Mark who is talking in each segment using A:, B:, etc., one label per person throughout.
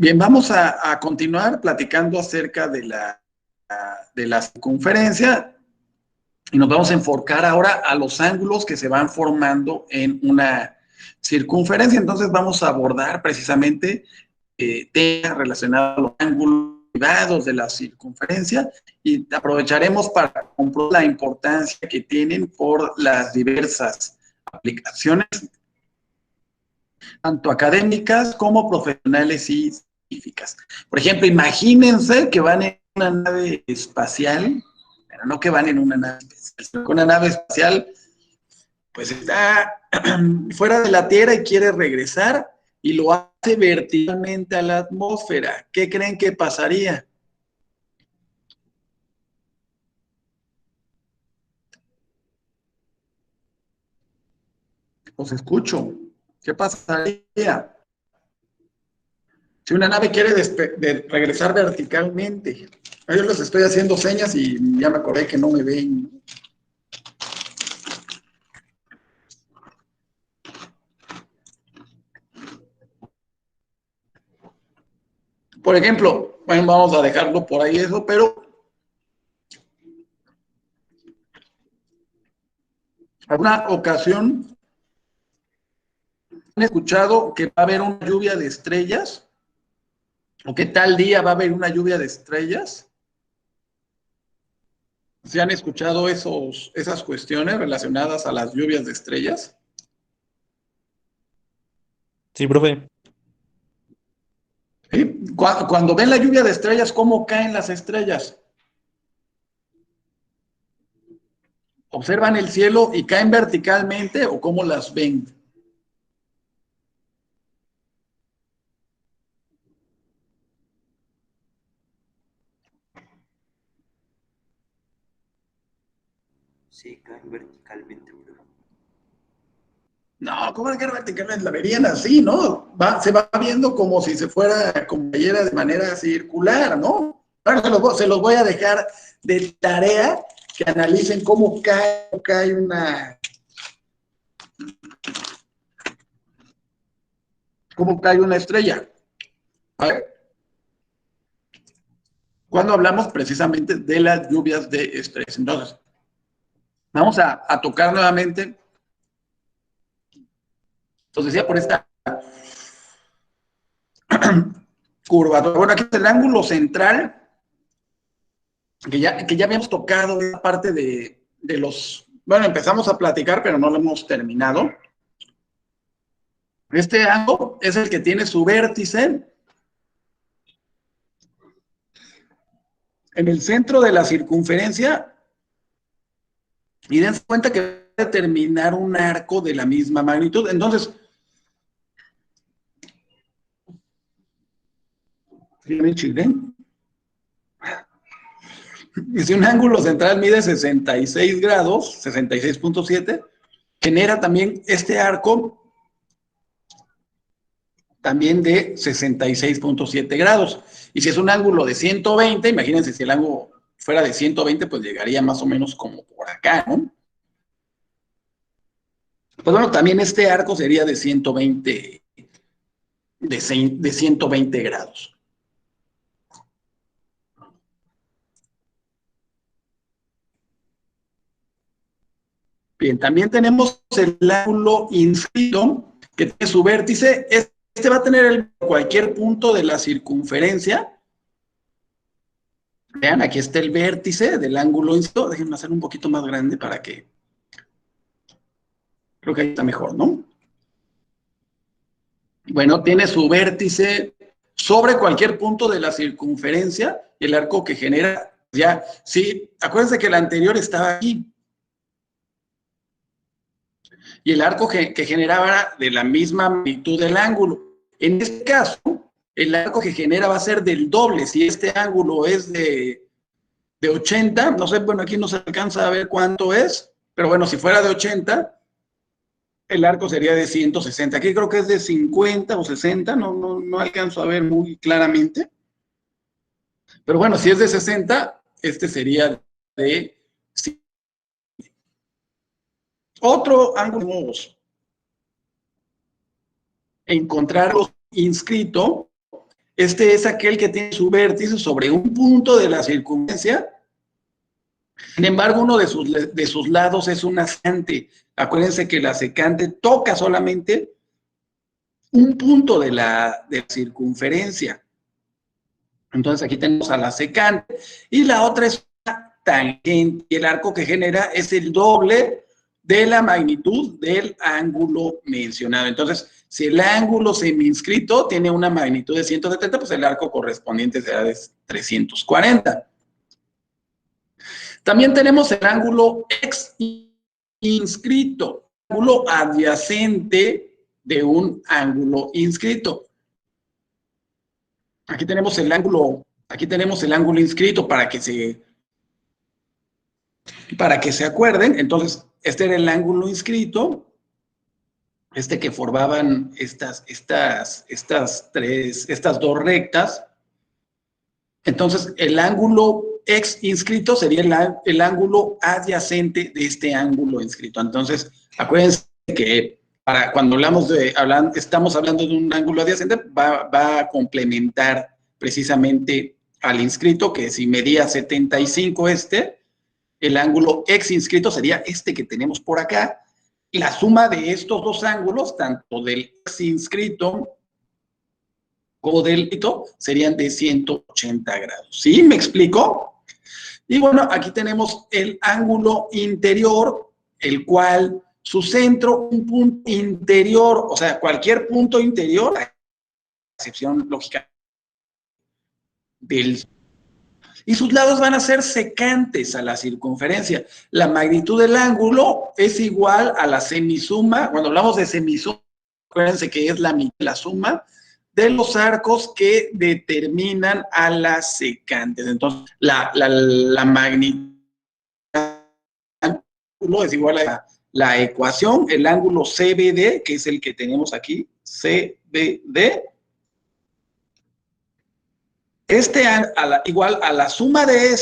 A: Bien, vamos a continuar platicando acerca de la circunferencia y nos vamos a enfocar ahora a los ángulos que se van formando en una circunferencia. Entonces vamos a abordar precisamente temas relacionados a los ángulos privados de la circunferencia y aprovecharemos para comprobar la importancia que tienen por las diversas aplicaciones, tanto académicas como profesionales y científicas. Por ejemplo, imagínense que van en una nave espacial, pero no que van en una nave espacial, sino que una nave espacial pues está fuera de la Tierra y quiere regresar y lo hace verticalmente a la atmósfera. ¿Qué creen que pasaría? Os escucho. ¿Qué pasaría si una nave quiere regresar verticalmente? Yo les estoy haciendo señas y ya me acordé que no me ven. Por ejemplo, bueno, vamos a dejarlo por ahí eso, pero alguna ocasión han escuchado que va a haber una lluvia de estrellas o que tal día va a haber una lluvia de estrellas. ¿Se han escuchado esas cuestiones relacionadas a las lluvias de estrellas?
B: Sí, profe.
A: ¿Sí? Cuando ven la lluvia de estrellas, ¿cómo caen las estrellas? ¿Observan el cielo y caen verticalmente o cómo las ven?
C: Sí, caen verticalmente, profe.
A: No, ¿cómo es que verticalmente? La verían así, ¿no? Se va viendo como si se fuera, como cayera de manera circular, ¿no? Ahora se los voy a dejar de tarea que analicen cómo cae una estrella. A ver, cuando hablamos precisamente de las lluvias de estrellas. Entonces, vamos a tocar nuevamente. Entonces decía por esta curvatura. Bueno, aquí es el ángulo central, que ya habíamos tocado esa parte de los... Bueno, empezamos a platicar, pero no lo hemos terminado. Este ángulo es el que tiene su vértice en el centro de la circunferencia y dense cuenta que va a determinar un arco de la misma magnitud. Entonces, si un ángulo central mide 66 grados, 66.7, genera también este arco también de 66.7 grados. Y si es un ángulo de 120, imagínense si el ángulo fuera de 120, pues llegaría más o menos como por acá, ¿no? Pues bueno, también este arco sería de 120, de 120 grados. Bien, también tenemos el ángulo inscrito, que tiene su vértice. Este va a tener cualquier punto de la circunferencia. Vean, aquí está el vértice del ángulo inscrito. Déjenme hacer un poquito más grande para que... Creo que ahí está mejor, ¿no? Bueno, tiene su vértice sobre cualquier punto de la circunferencia y el arco que genera, ya, sí, acuérdense que el anterior estaba aquí. Y el arco que generaba era de la misma magnitud del ángulo. En este caso, el arco que genera va a ser del doble. Si este ángulo es de 80, no sé, bueno, aquí no se alcanza a ver cuánto es, pero bueno, si fuera de 80, el arco sería de 160. Aquí creo que es de 50 o 60, no alcanzo a ver muy claramente. Pero bueno, si es de 60, este sería de 100. Otro ángulo encontrarlo inscrito Este es aquel que tiene su vértice sobre un punto de la circunferencia. Sin embargo, uno de sus lados es una secante. Acuérdense que la secante toca solamente un punto de la circunferencia. Entonces aquí tenemos a la secante y la otra es una tangente. Y el arco que genera es el doble de la magnitud del ángulo mencionado. Entonces, si el ángulo semiinscrito tiene una magnitud de 170, pues el arco correspondiente será de 340. También tenemos el ángulo inscrito, ángulo adyacente de un ángulo inscrito. Aquí tenemos el ángulo inscrito para que se acuerden. Entonces, este era el ángulo inscrito, este que formaban estas dos rectas. Entonces, el ángulo inscrito sería el ángulo adyacente de este ángulo inscrito. Entonces, acuérdense que cuando estamos hablando de un ángulo adyacente, va a complementar precisamente al inscrito, que si medía 75 el ángulo inscrito sería este que tenemos por acá. La suma de estos dos ángulos, tanto del inscrito como del inscrito, serían de 180 grados. ¿Sí? ¿Me explico? Y bueno, aquí tenemos el ángulo interior, el cual su centro, un punto interior, o sea, cualquier punto interior, a excepción lógica y sus lados van a ser secantes a la circunferencia. La magnitud del ángulo es igual a la semisuma. Cuando hablamos de semisuma, acuérdense que es la suma de los arcos que determinan a las secantes. Entonces, la magnitud del ángulo es igual a la ecuación, el ángulo CBD, que es el que tenemos aquí, CBD, igual a la suma de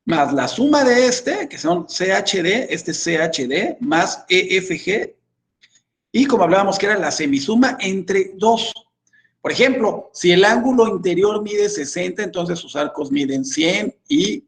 A: más la suma de que son CHD, CHD, más EFG, y como hablábamos que era la semisuma entre dos. Por ejemplo, si el ángulo interior mide 60, entonces sus arcos miden 100 y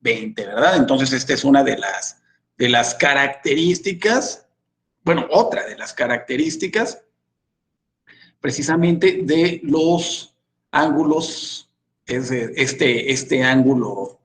A: 20, ¿verdad? Entonces esta es una de las características, bueno, otra de las características precisamente de los ángulos, es este ángulo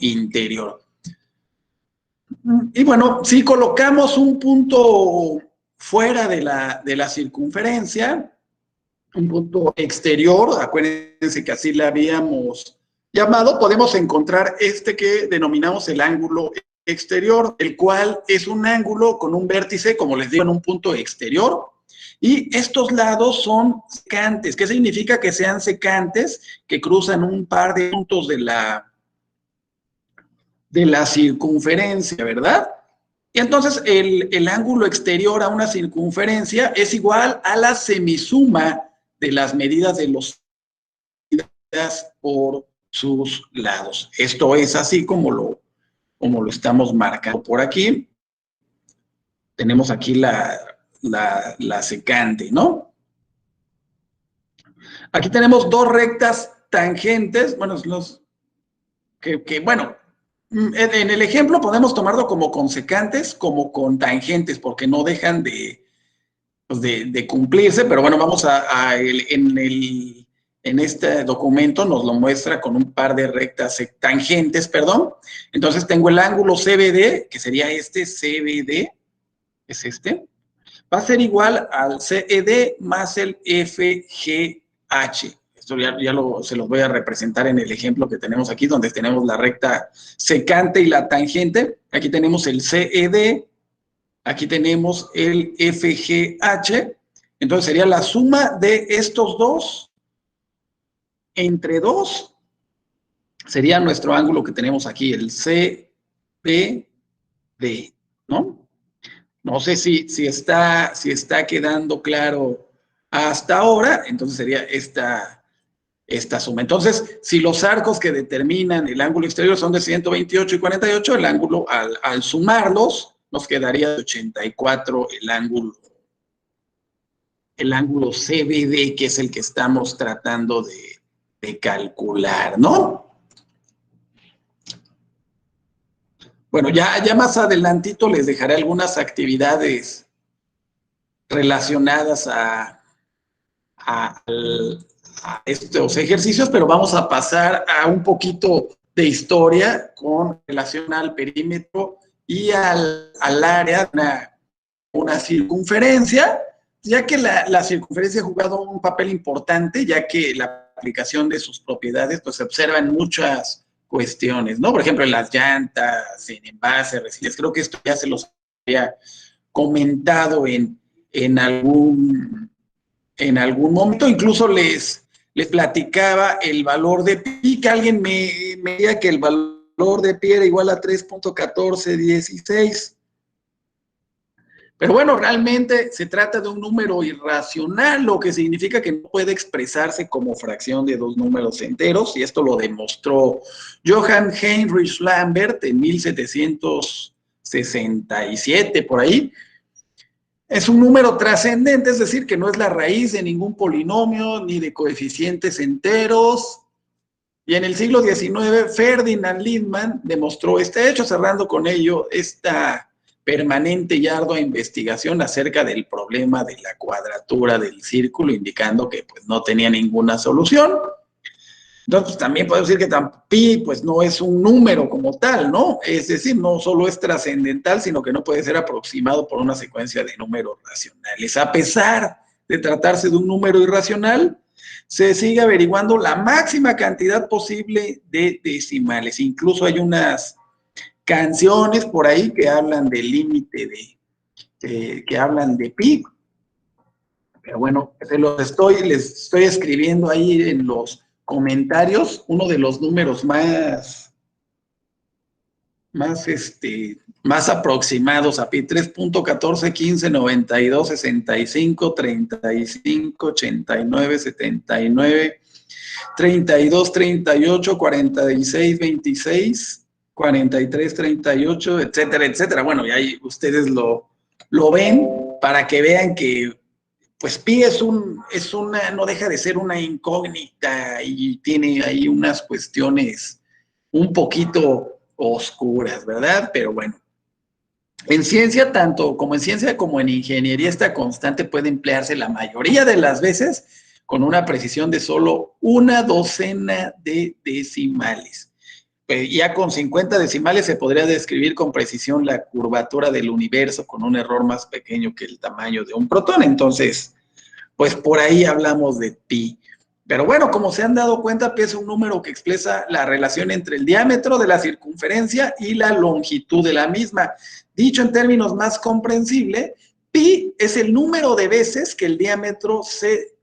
A: interior. Y bueno, si colocamos un punto fuera de la circunferencia, un punto exterior, acuérdense que así le habíamos llamado, podemos encontrar este que denominamos el ángulo exterior, el cual es un ángulo con un vértice, como les digo, en un punto exterior. Y estos lados son secantes. ¿Qué significa que sean secantes? Que cruzan un par de puntos de la circunferencia, ¿verdad? Y entonces el ángulo exterior a una circunferencia es igual a la semisuma de las medidas de los por sus lados. Esto es así como lo estamos marcando por aquí. Tenemos aquí la secante, ¿no? Aquí tenemos dos rectas tangentes, bueno, bueno, en el ejemplo podemos tomarlo como con secantes, como con tangentes, porque no dejan de cumplirse, pero bueno, vamos en este documento nos lo muestra con un par de rectas tangentes, perdón. Entonces tengo el ángulo CBD, que sería CBD, es este, va a ser igual al CED más el FGH. Esto se los voy a representar en el ejemplo que tenemos aquí, donde tenemos la recta secante y la tangente. Aquí tenemos el CED, aquí tenemos el FGH. Entonces sería la suma de estos dos entre 2. Sería nuestro ángulo que tenemos aquí, el CBD, ¿no? No sé si está quedando claro hasta ahora, entonces sería esta suma. Entonces, si los arcos que determinan el ángulo exterior son de 128 y 48, el ángulo, al sumarlos, nos quedaría de 84 el ángulo el ángulo CBD, que es el que estamos tratando de calcular, ¿no? Bueno, ya más adelantito les dejaré algunas actividades relacionadas a estos ejercicios, pero vamos a pasar a un poquito de historia con relación al perímetro y al área, una circunferencia, ya que la circunferencia ha jugado un papel importante, ya que la aplicación de sus propiedades pues, se observan muchas cuestiones, ¿no? Por ejemplo, en las llantas, en envases, residuos. Creo que esto ya se los había comentado en algún momento, incluso les platicaba el valor de pi, que alguien me decía que el valor de pi era igual a 3.1416. Pero bueno, realmente se trata de un número irracional, lo que significa que no puede expresarse como fracción de dos números enteros, y esto lo demostró Johann Heinrich Lambert en 1767, por ahí. Es un número trascendente, es decir, que no es la raíz de ningún polinomio ni de coeficientes enteros. Y en el siglo XIX, Ferdinand Lindman demostró este hecho, cerrando con ello esta permanente y ardua investigación acerca del problema de la cuadratura del círculo, indicando que pues, no tenía ninguna solución. Entonces, pues, también podemos decir que pi pues, no es un número como tal, ¿no? Es decir, no solo es trascendental, sino que no puede ser aproximado por una secuencia de números racionales. A pesar de tratarse de un número irracional, se sigue averiguando la máxima cantidad posible de decimales. Incluso hay unas canciones por ahí que hablan del límite que hablan de pi. Pero bueno, les estoy escribiendo ahí en los comentarios uno de los números más aproximados a pi: 3.14, 15, 92, 65, 35, 89, 79, 32, 38, 46, 26, 43, 38, etcétera, etcétera. Bueno, y ahí ustedes lo ven para que vean que pues pi no deja de ser una incógnita y tiene ahí unas cuestiones un poquito oscuras, ¿verdad? Pero bueno, en ciencia, tanto como en ciencia como en ingeniería, esta constante puede emplearse la mayoría de las veces con una precisión de solo una docena de decimales. Ya con 50 decimales se podría describir con precisión la curvatura del universo con un error más pequeño que el tamaño de un protón. Entonces, pues por ahí hablamos de pi. Pero bueno, como se han dado cuenta, pi es un número que expresa la relación entre el diámetro de la circunferencia y la longitud de la misma. Dicho en términos más comprensibles, pi es el número de veces que el diámetro se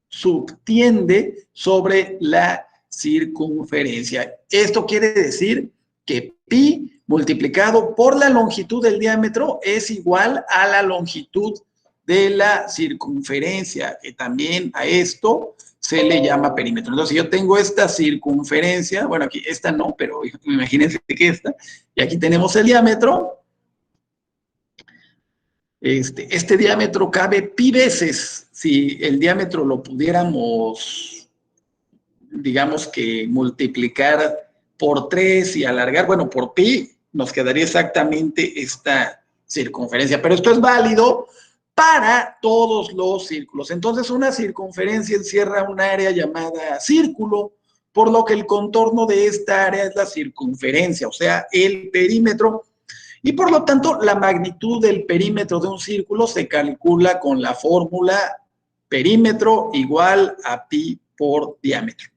A: subtiende sobre la circunferencia. Esto quiere decir que pi multiplicado por la longitud del diámetro es igual a la longitud de la circunferencia, que también a esto se le llama perímetro. Entonces, si yo tengo esta circunferencia, bueno, aquí esta no, pero imagínense que esta, y aquí tenemos el diámetro. Este diámetro cabe pi veces. Si el diámetro lo pudiéramos, digamos que multiplicar por 3 y alargar, bueno, por pi, nos quedaría exactamente esta circunferencia. Pero esto es válido para todos los círculos. Entonces, una circunferencia encierra un área llamada círculo, por lo que el contorno de esta área es la circunferencia, o sea, el perímetro. Y por lo tanto, la magnitud del perímetro de un círculo se calcula con la fórmula perímetro igual a pi por diámetro.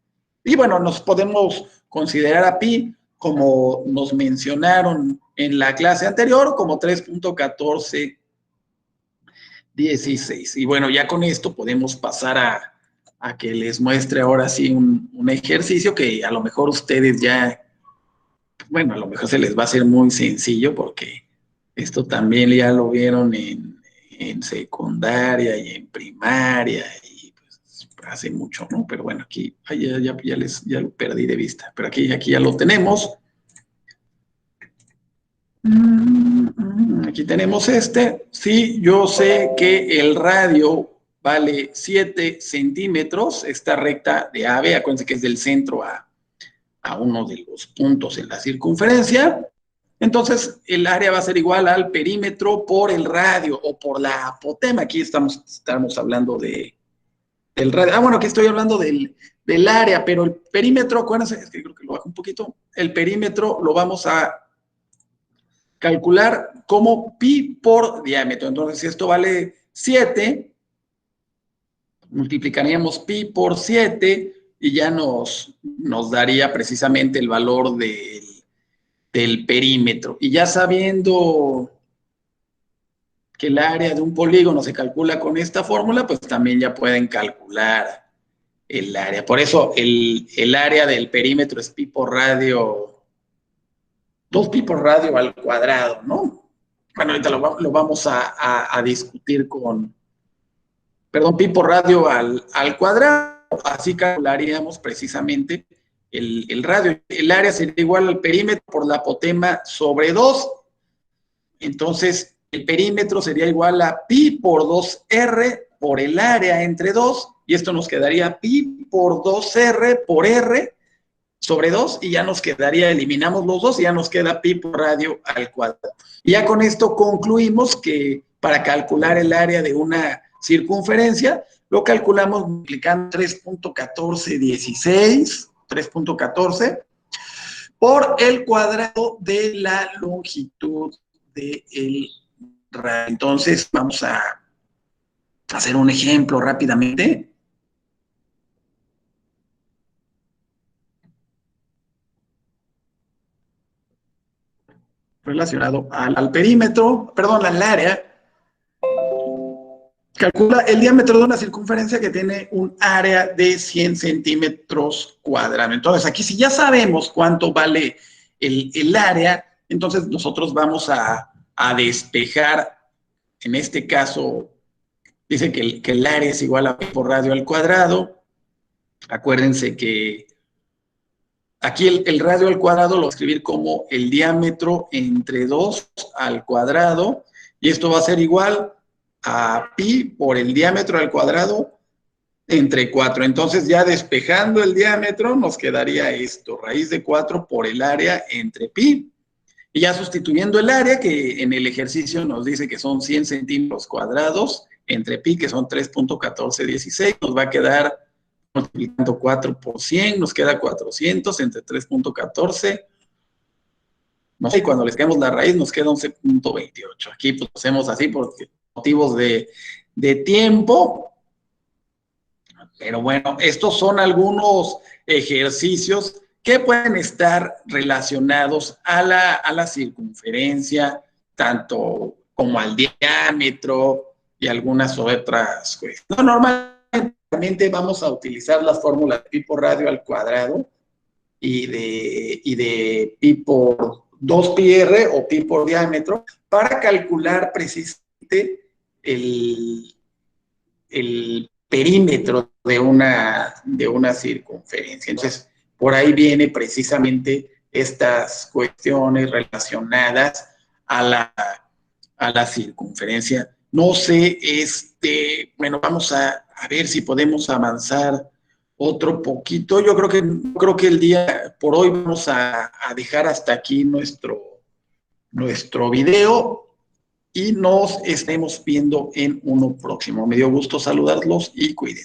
A: Y bueno, nos podemos considerar a pi, como nos mencionaron en la clase anterior, como 3.1416. Y bueno, ya con esto podemos pasar a que les muestre ahora sí un ejercicio que a lo mejor ustedes ya, bueno, a lo mejor se les va a hacer muy sencillo porque esto también ya lo vieron en secundaria y en primaria y pues hace mucho, ¿no? Pero bueno, aquí ya lo perdí de vista, pero aquí ya lo tenemos. Aquí tenemos Sí, yo sé que el radio vale 7 centímetros, esta recta de AB, acuérdense que es del centro a uno de los puntos en la circunferencia. Entonces, el área va a ser igual al perímetro por el radio o por la apotema. Aquí estamos hablando del radio. Bueno, aquí estoy hablando del área, pero el perímetro, acuérdense, es que creo que lo bajo un poquito. El perímetro lo vamos a calcular como pi por diámetro. Entonces, si esto vale 7, multiplicaríamos pi por 7 y ya nos daría precisamente el valor del perímetro. Y ya sabiendo que el área de un polígono se calcula con esta fórmula, pues también ya pueden calcular el área. Por eso el área del perímetro es pi por radio, 2 pi por radio al cuadrado, ¿no? Bueno, ahorita lo vamos a discutir perdón, pi por radio al cuadrado. Así calcularíamos precisamente el radio. El área sería igual al perímetro por la apotema sobre 2. Entonces, el perímetro sería igual a pi por 2r por el área entre 2, y esto nos quedaría pi por 2r por r sobre 2, y ya nos quedaría, eliminamos los dos, y ya nos queda pi por radio al cuadrado. Y ya con esto concluimos que para calcular el área de una circunferencia, lo calculamos multiplicando 3.1416 por el cuadrado de la longitud del radio. Entonces, vamos a hacer un ejemplo rápidamente. Relacionado al perímetro, perdón, al área. Calcula el diámetro de una circunferencia que tiene un área de 100 centímetros cuadrados. Entonces, aquí si ya sabemos cuánto vale el área, entonces nosotros vamos a despejar. En este caso, dice que el área es igual a pi por radio al cuadrado. Acuérdense que aquí el radio al cuadrado lo voy a escribir como el diámetro entre 2 al cuadrado, y esto va a ser igual a pi por el diámetro al cuadrado entre 4. Entonces, ya despejando el diámetro, nos quedaría esto, raíz de 4 por el área entre pi. Y ya sustituyendo el área, que en el ejercicio nos dice que son 100 centímetros cuadrados, entre pi, que son 3.1416, nos va a quedar, multiplicando 4 por 100, nos queda 400 entre 3.14. No sé, y cuando les quedamos la raíz nos queda 11.28. Aquí pues hacemos así porque motivos de tiempo. Pero bueno, estos son algunos ejercicios que pueden estar relacionados a la circunferencia, tanto como al diámetro y algunas otras cuestiones. No, normalmente vamos a utilizar las fórmulas de pi por radio al cuadrado y de pi por 2πr o pi por diámetro para calcular precisamente el perímetro de una circunferencia. Entonces, por ahí viene precisamente estas cuestiones relacionadas a la circunferencia. No sé, bueno, vamos a ver si podemos avanzar otro poquito. Yo creo que el día por hoy vamos a dejar hasta aquí nuestro video y nos estaremos viendo en uno próximo. Me dio gusto saludarlos y cuídense.